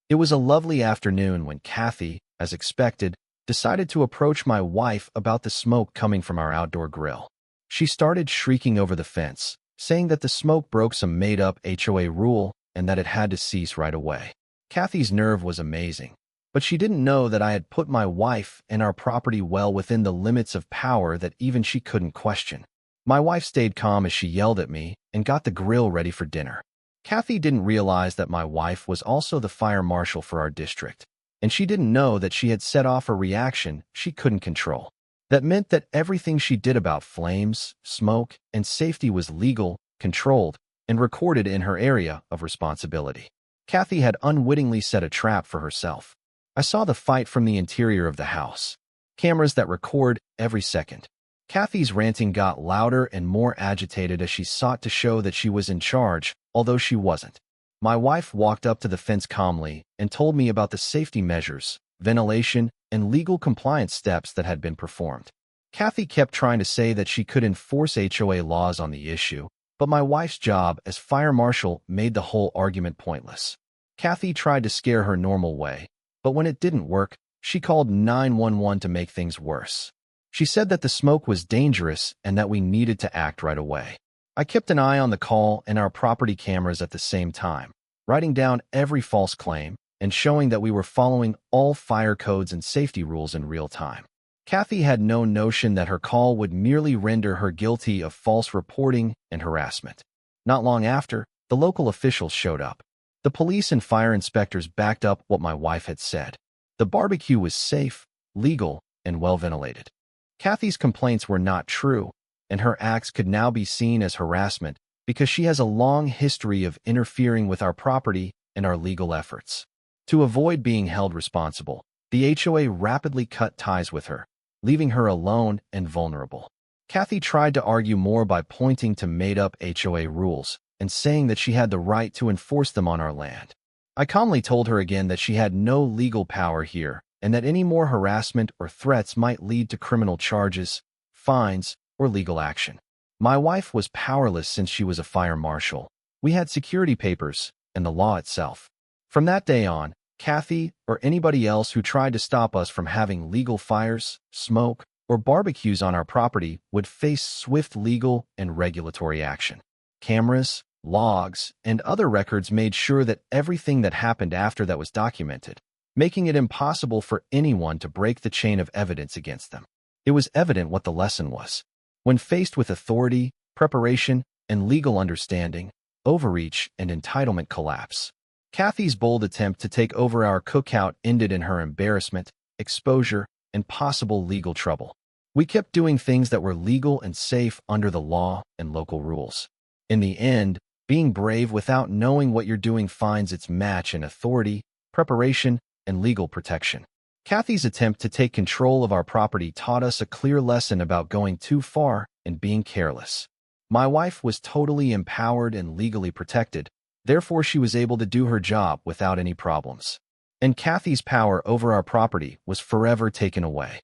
It was a lovely afternoon when Kathy, as expected, decided to approach my wife about the smoke coming from our outdoor grill. She started shrieking over the fence, saying that the smoke broke some made-up HOA rule and that it had to cease right away. Kathy's nerve was amazing, but she didn't know that I had put my wife and our property well within the limits of power that even she couldn't question. My wife stayed calm as she yelled at me and got the grill ready for dinner. Kathy didn't realize that my wife was also the fire marshal for our district, and she didn't know that she had set off a reaction she couldn't control. That meant that everything she did about flames, smoke, and safety was legal, controlled, and recorded in her area of responsibility. Kathy had unwittingly set a trap for herself. I saw the fight from the interior of the house. Cameras that record every second. Kathy's ranting got louder and more agitated as she sought to show that she was in charge, although she wasn't. My wife walked up to the fence calmly and told me about the safety measures, ventilation, and legal compliance steps that had been performed. Kathy kept trying to say that she could enforce HOA laws on the issue, but my wife's job as fire marshal made the whole argument pointless. Kathy tried to scare her normal way, but when it didn't work, she called 911 to make things worse. She said that the smoke was dangerous and that we needed to act right away. I kept an eye on the call and our property cameras at the same time, writing down every false claim and showing that we were following all fire codes and safety rules in real time. Kathy had no notion that her call would merely render her guilty of false reporting and harassment. Not long after, the local officials showed up. The police and fire inspectors backed up what my wife had said. The barbecue was safe, legal, and well-ventilated. Kathy's complaints were not true, and her acts could now be seen as harassment because she has a long history of interfering with our property and our legal efforts. To avoid being held responsible, the HOA rapidly cut ties with her, leaving her alone and vulnerable. Kathy tried to argue more by pointing to made-up HOA rules and saying that she had the right to enforce them on our land. I calmly told her again that she had no legal power here and that any more harassment or threats might lead to criminal charges, fines, or legal action. My wife was powerless since she was a fire marshal. We had security papers and the law itself. From that day on, Kathy or anybody else who tried to stop us from having legal fires, smoke, or barbecues on our property would face swift legal and regulatory action. Cameras, logs, and other records made sure that everything that happened after that was documented, making it impossible for anyone to break the chain of evidence against them. It was evident what the lesson was. When faced with authority, preparation, and legal understanding, overreach and entitlement collapse. Kathy's bold attempt to take over our cookout ended in her embarrassment, exposure, and possible legal trouble. We kept doing things that were legal and safe under the law and local rules. In the end, being brave without knowing what you're doing finds its match in authority, preparation, and legal protection. Kathy's attempt to take control of our property taught us a clear lesson about going too far and being careless. My wife was totally empowered and legally protected, therefore she was able to do her job without any problems. And Kathy's power over our property was forever taken away.